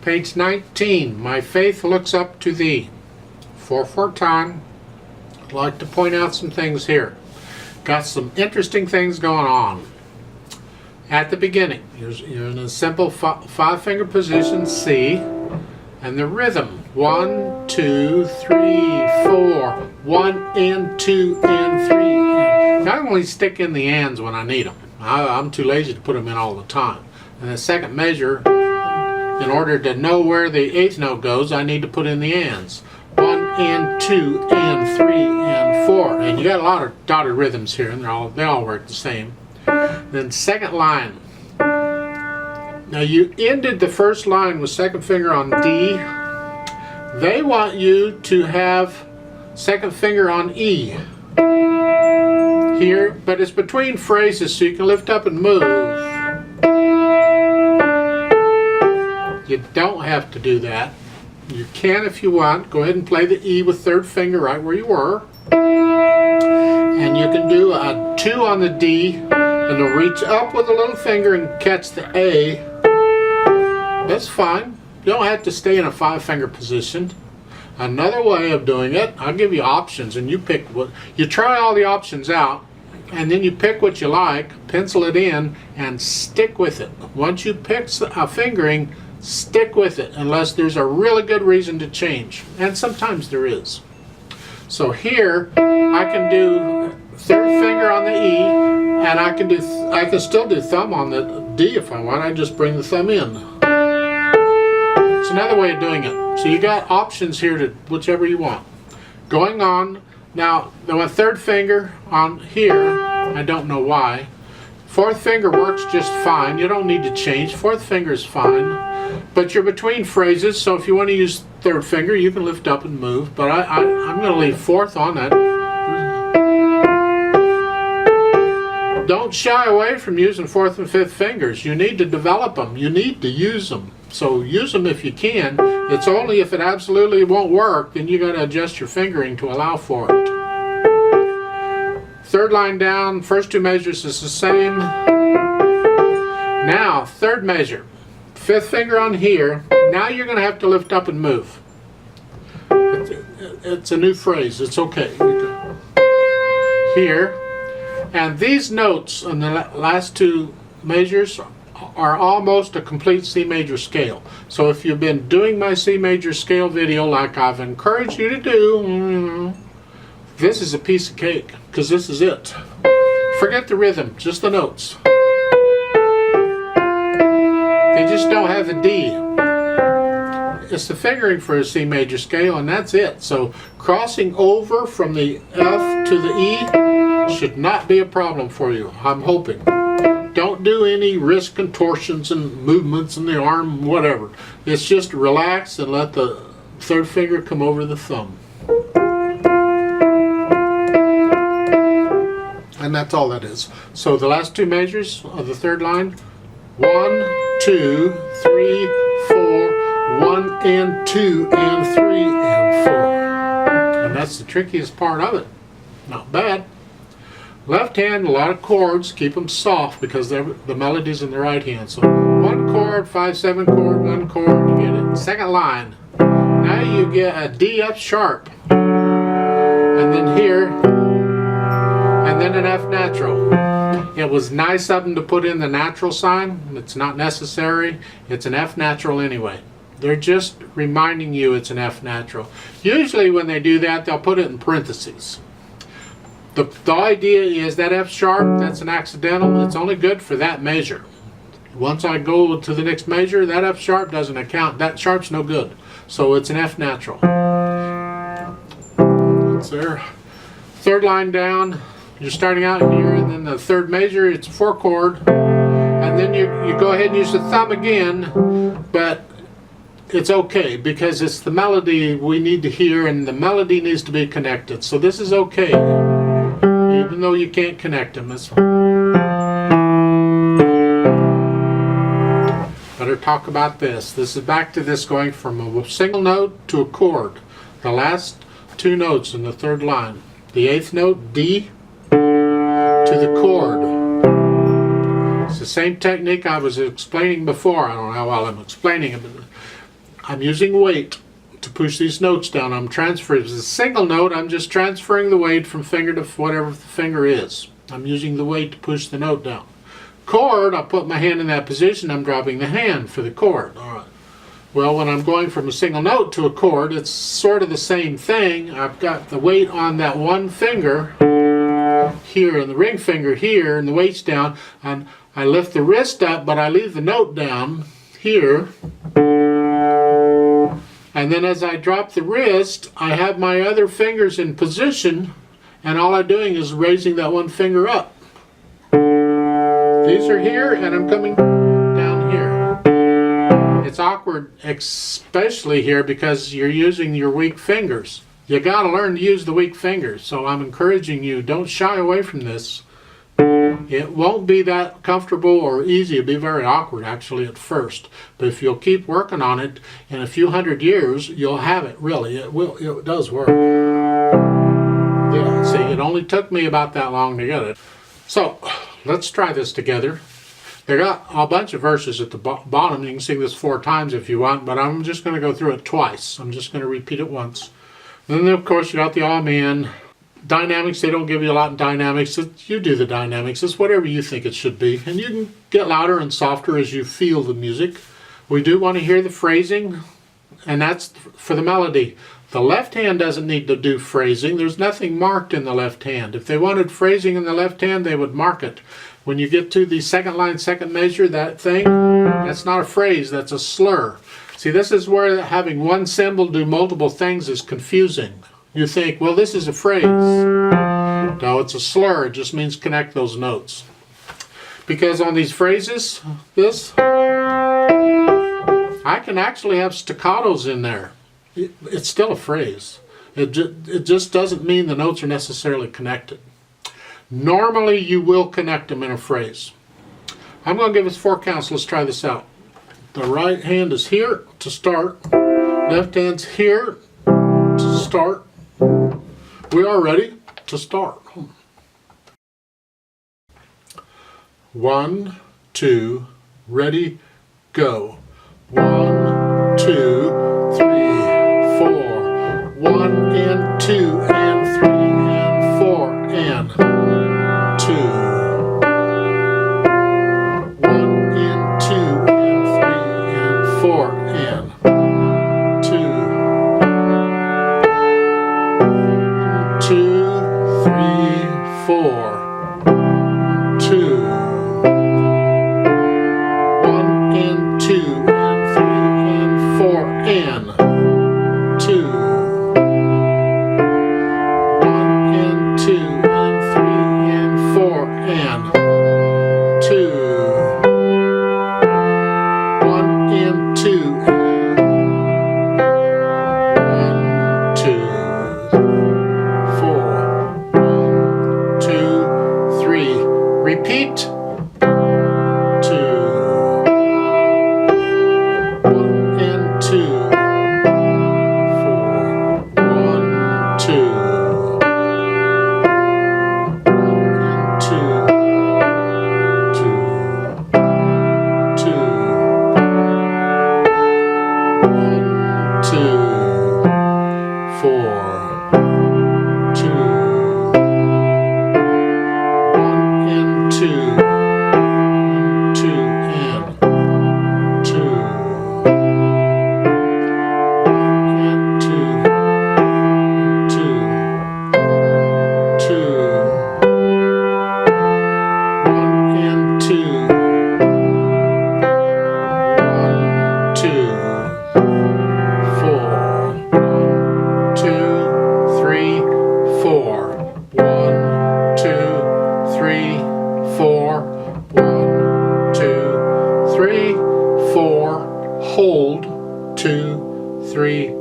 Page 19, my faith looks up to thee. 4/4 time. I'd like to point out some things here. Got some interesting things going on. At the beginning, you're in a simple five-finger position, C, and the rhythm. 1, 2, 3, 4. 1 and 2 and 3. I only stick in the ands when I need them. I'm too lazy to put them in all the time. And the second measure, in order to know where the eighth note goes, I need to put in the ands. 1 and 2 and 3 and 4. And you got a lot of dotted rhythms here, and they all work the same. Then second line. Now you ended the first line with second finger on D. They want you to have second finger on E here, but it's between phrases, so you can lift up and move. You don't have to do that. You can if you want. Go ahead and play the E with third finger right where you were. And you can do a 2 on the D, and then reach up with a little finger and catch the A. That's fine. You don't have to stay in a 5-finger position. Another way of doing it, I'll give you options, and you pick what you try all the options out, and then you pick what you like, pencil it in, and stick with it. Once you pick a fingering, stick with it unless there's a really good reason to change, and sometimes there is. So here I can do third finger on the E, and I can still do thumb on the D if I want. I just bring the thumb in. It's another way of doing it. So you got options here to whichever you want. Going on now, the third finger on here, I don't know why. Fourth finger works just fine. You don't need to change. Fourth finger is fine. But you're between phrases, so if you want to use third finger, you can lift up and move. But I'm going to leave fourth on that. Don't shy away from using fourth and fifth fingers. You need to develop them. You need to use them. So use them if you can. It's only if it absolutely won't work, then you got to adjust your fingering to allow for it. Third line down, first two measures is the same. Now, third measure. Fifth finger on here. Now you're going to have to lift up and move. It's a new phrase. It's okay. Here. And these notes on the last two measures are almost a complete C major scale. So if you've been doing my C major scale video like I've encouraged you to do, this is a piece of cake, because this is it. Forget the rhythm, just the notes. They just don't have the D. It's the fingering for a C major scale, and that's it. So crossing over from the F to the E should not be a problem for you, I'm hoping. Don't do any wrist contortions and movements in the arm, whatever. It's just relax and let the third finger come over the thumb. And that's all that is. So the last two measures of the third line, 1, 2, 3, 4, 1 and 2 and 3 and 4. And that's the trickiest part of it. Not bad. Left hand, a lot of chords, keep them soft because the melody's in the right hand. So 1 chord, 5/7 chord, 1 chord, you get it. Second line. Now you get a D F sharp. And then here, and then an F natural. It was nice of them to put in the natural sign. It's not necessary. It's an F natural anyway. They're just reminding you it's an F natural. Usually when they do that, they'll put it in parentheses. The idea is that F sharp, that's an accidental. It's only good for that measure. Once I go to the next measure, that F sharp doesn't account. That sharp's no good. So it's an F natural. It's there. Third line down, you're starting out here, and then the third measure, it's a 4 chord. And then you go ahead and use the thumb again, but it's okay because it's the melody we need to hear, and the melody needs to be connected. So this is okay. Even though you can't connect them, it's better talk about this. This is back to this going from a single note to a chord. The last two notes in the third line. The eighth note, D, to the chord. It's the same technique I was explaining before. I don't know how well I'm explaining it, but I'm using weight to push these notes down. I'm transferring. If it's a single note, I'm just transferring the weight from finger to whatever the finger is. I'm using the weight to push the note down. Chord, I'll put my hand in that position, I'm dropping the hand for the chord. All right. Well, when I'm going from a single note to a chord, it's sort of the same thing. I've got the weight on that one finger here and the ring finger here, and the weight's down, and I lift the wrist up, but I leave the note down here. And then as I drop the wrist, I have my other fingers in position, and all I'm doing is raising that one finger up. These are here, and I'm coming down here. It's awkward, especially here, because you're using your weak fingers. You gotta learn to use the weak fingers, so I'm encouraging you, don't shy away from this. It won't be that comfortable or easy. It'll be very awkward actually at first, but if you'll keep working on it, in a few hundred years you'll have it. Really, it does work. Yeah, see, it only took me about that long to get it. So let's try this together. They got a bunch of verses at the bottom. You can sing this 4 times if you want, but I'm just going to go through it twice. I'm just going to repeat it once. Then of course you got the Amen. Dynamics, they don't give you a lot in dynamics. You do the dynamics. It's whatever you think it should be. And you can get louder and softer as you feel the music. We do want to hear the phrasing, and that's for the melody. The left hand doesn't need to do phrasing. There's nothing marked in the left hand. If they wanted phrasing in the left hand, they would mark it. When you get to the second line, second measure, that thing, that's not a phrase, that's a slur. See, this is where having one symbol do multiple things is confusing. You think, well, this is a phrase. No, it's a slur. It just means connect those notes. Because on these phrases, I can actually have staccatos in there. It's still a phrase. It just doesn't mean the notes are necessarily connected. Normally, you will connect them in a phrase. I'm going to give us 4 counts. Let's try this out. The right hand is here to start. Left hand's here to start. We are ready to start. 1, 2, ready, go. 1, 2, 3, 4. 1 and 2 and 3 and 4 and 2. 1 and 2 and 3 and 4 and 2. 2, 3, 4, 2, 1 and 2 and 3 and 4 and 2, 1 and 2 and 3 and 4 and 2, 1 and 2 and 1, 2. 3. Repeat. 2. 1 and 2. 4. 1, 2. 1 and 2. 2. 2. 1, 2. 4. 2. 2 and 2 and 2 and 2 2 2 1 and 2 1 2 4 1 2 3 4 1 2 3 4 1 2 3 4 hold 2 3